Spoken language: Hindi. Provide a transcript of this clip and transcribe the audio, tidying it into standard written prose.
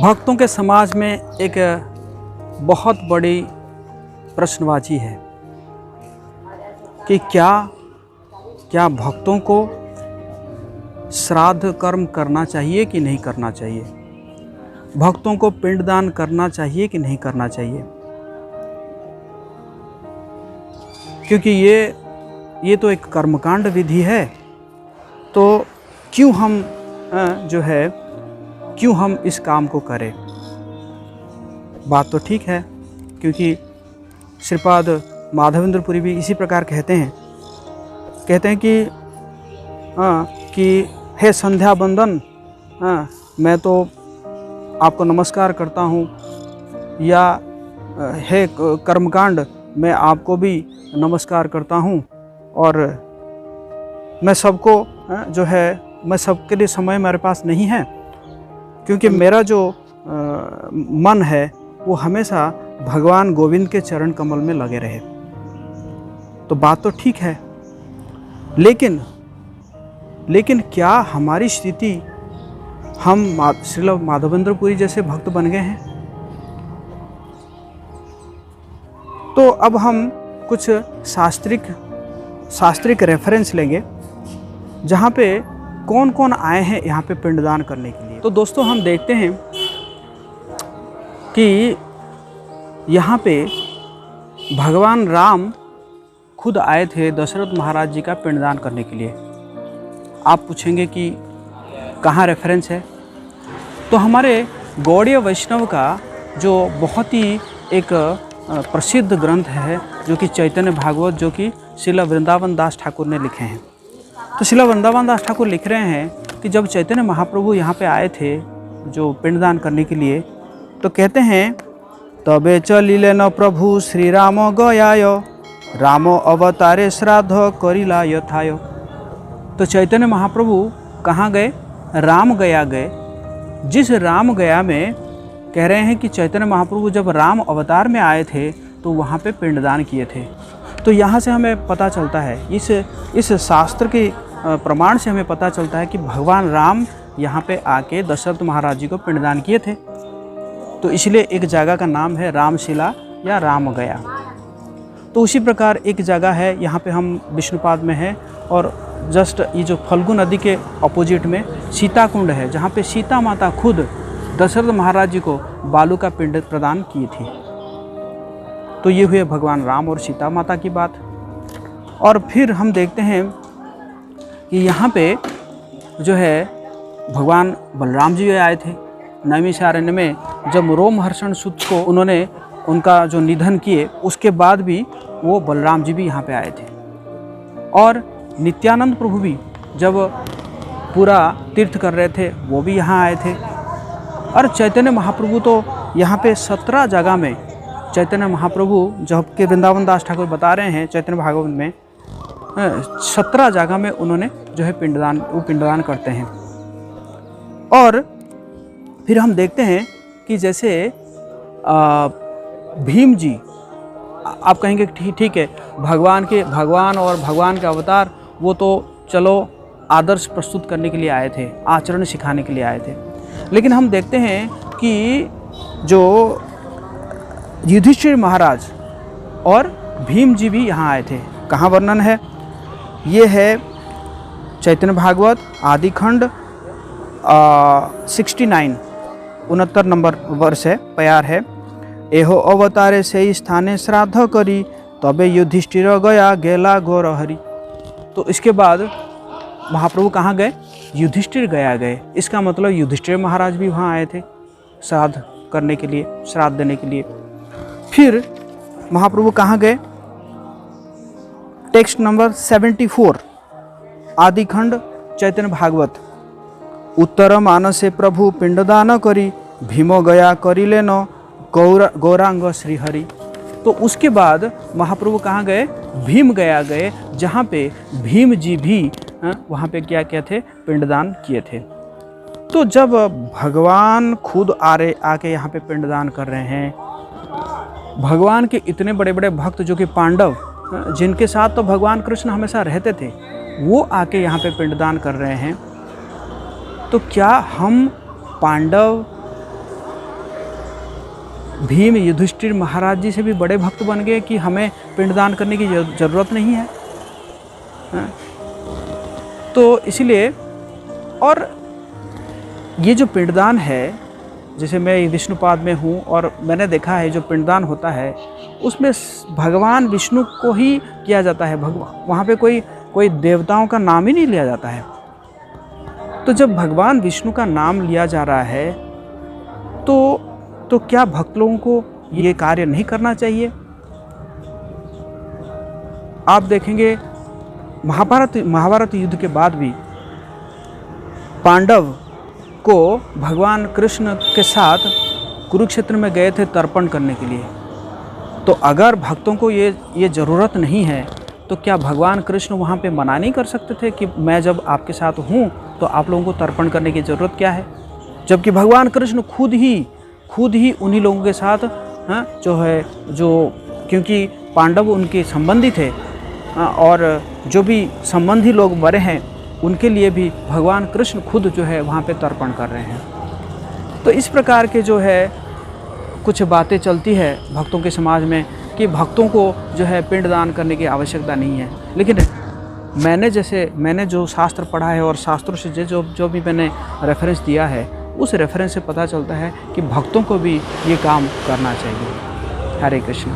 भक्तों के समाज में एक बहुत बड़ी प्रश्नवाची है कि क्या भक्तों को श्राद्ध कर्म करना चाहिए कि नहीं करना चाहिए, भक्तों को पिंडदान करना चाहिए कि नहीं करना चाहिए। क्योंकि ये तो एक कर्मकांड विधि है, तो क्यों हम इस काम को करें। बात तो ठीक है, क्योंकि श्रीपाद माधवेंद्रपुरी भी इसी प्रकार कहते हैं कि हे संध्या बंदन, मैं तो आपको नमस्कार करता हूँ, या हे कर्मकांड, मैं आपको भी नमस्कार करता हूँ, और मैं सबको मैं सबके लिए समय मेरे पास नहीं है, क्योंकि मेरा जो मन है वो हमेशा भगवान गोविंद के चरण कमल में लगे रहे। तो बात तो ठीक है, लेकिन क्या हमारी स्थिति, हम श्रील माधवेंद्रपुरी जैसे भक्त बन गए हैं? तो अब हम कुछ शास्त्रिक रेफरेंस लेंगे, जहाँ पे कौन कौन आए हैं यहाँ पे पिंडदान करने के लिए। तो दोस्तों, हम देखते हैं कि यहाँ पे भगवान राम खुद आए थे दशरथ महाराज जी का पिंडदान करने के लिए। आप पूछेंगे कि कहाँ रेफरेंस है? तो हमारे गौड़ीय वैष्णव का जो बहुत ही एक प्रसिद्ध ग्रंथ है, जो कि चैतन्य भागवत, जो कि श्रील वृंदावन दास ठाकुर ने लिखे हैं। तो श्रील वृंदावन दास ठाकुर लिख रहे हैं कि जब चैतन्य महाप्रभु यहाँ पे आए थे जो पिंडदान करने के लिए, तो कहते हैं, तबे चलिले न प्रभु श्री राम गयाय, राम अवतारे श्राद्ध करिला यथाय। तो चैतन्य महाप्रभु कहाँ गए? राम गया गए। जिस राम गया में कह रहे हैं कि चैतन्य महाप्रभु जब राम अवतार में आए थे तो वहाँ पे पिंडदान किए थे। तो यहाँ से हमें पता चलता है, इस शास्त्र के प्रमाण से हमें पता चलता है कि भगवान राम यहाँ पे आके दशरथ महाराज जी को पिंडदान किए थे। तो इसलिए एक जगह का नाम है रामशिला या राम गया। तो उसी प्रकार एक जगह है, यहाँ पे हम विष्णुपाद में है, और जस्ट ये जो फल्गु नदी के अपोजिट में सीता कुंड है, जहाँ पे सीता माता खुद दशरथ महाराज जी को बालू का पिंड प्रदान की थी। तो ये हुए भगवान राम और सीता माता की बात। और फिर हम देखते हैं कि यहाँ पे जो है भगवान बलराम जी आए थे नैमिषारण्य में। जब रोमहर्षण सूत को उन्होंने उनका जो निधन किए, उसके बाद भी वो बलराम जी भी यहाँ पे आए थे। और नित्यानंद प्रभु भी जब पूरा तीर्थ कर रहे थे, वो भी यहाँ आए थे। और चैतन्य महाप्रभु तो यहाँ पे 17 जगह में, चैतन्य महाप्रभु जब के वृंदावन दास ठाकुर बता रहे हैं चैतन्य भागवत में, 17 जगह में उन्होंने जो है पिंडदान करते हैं। और फिर हम देखते हैं कि जैसे भीम जी, आप कहेंगे ठीक है, भगवान और भगवान के अवतार, वो तो चलो आदर्श प्रस्तुत करने के लिए आए थे, आचरण सिखाने के लिए आए थे। लेकिन हम देखते हैं कि जो युधिष्ठिर महाराज और भीम जी भी यहाँ आए थे। कहाँ वर्णन है? ये है चैतन्य भागवत आदि खंड 69 नंबर वर्ष है, प्यार है। एहो अवतारे से स्थाने श्राद्ध करी, तबे युधिष्ठिर गया गेला घोर हरि। तो इसके बाद महाप्रभु कहाँ गए? युधिष्ठिर गया गए। इसका मतलब युधिष्ठिर महाराज भी वहाँ आए थे श्राद्ध करने के लिए, श्राद्ध देने के लिए। फिर महाप्रभु कहाँ गए? टेक्स्ट नंबर 74 आदि खंड चैतन्य भागवत। उत्तर मानसे प्रभु पिंडदान करी, भीमो गया करिले न गौरांग श्रीहरि। तो उसके बाद महाप्रभु कहाँ गए? भीम गया गए, जहाँ पे भीम जी भी वहाँ पे क्या थे? पिंडदान किए थे। तो जब भगवान खुद आके यहाँ पे पिंडदान कर रहे हैं, भगवान के इतने बड़े बड़े भक्त जो कि पांडव, जिनके साथ तो भगवान कृष्ण हमेशा रहते थे, वो आके यहाँ पे पिंडदान कर रहे हैं, तो क्या हम पांडव भीम युधिष्ठिर महाराज जी से भी बड़े भक्त बन गए कि हमें पिंडदान करने की ज़रूरत नहीं है। हाँ? तो इसलिए, और ये जो पिंडदान है, जैसे मैं विष्णुपाद में हूँ और मैंने देखा है जो पिंडदान होता है उसमें भगवान विष्णु को ही किया जाता है। वहाँ पे कोई देवताओं का नाम ही नहीं लिया जाता है। तो जब भगवान विष्णु का नाम लिया जा रहा है तो क्या भक्त लोगों को ये कार्य नहीं करना चाहिए? आप देखेंगे महाभारत युद्ध के बाद भी पांडव को भगवान कृष्ण के साथ कुरुक्षेत्र में गए थे तर्पण करने के लिए। तो अगर भक्तों को ये ज़रूरत नहीं है तो क्या भगवान कृष्ण वहाँ पे मना नहीं कर सकते थे कि मैं जब आपके साथ हूँ तो आप लोगों को तर्पण करने की ज़रूरत क्या है? जबकि भगवान कृष्ण खुद ही उन्हीं लोगों के साथ क्योंकि पांडव उनके संबंधी थे और जो भी संबंधी लोग मरे हैं उनके लिए भी भगवान कृष्ण खुद जो है वहाँ पे तर्पण कर रहे हैं। तो इस प्रकार के जो है कुछ बातें चलती है भक्तों के समाज में कि भक्तों को जो है पिंडदान करने की आवश्यकता नहीं है। लेकिन मैंने जो शास्त्र पढ़ा है और शास्त्रों से जो भी मैंने रेफरेंस दिया है उस रेफरेंस से पता चलता है कि भक्तों को भी ये काम करना चाहिए। हरे कृष्ण।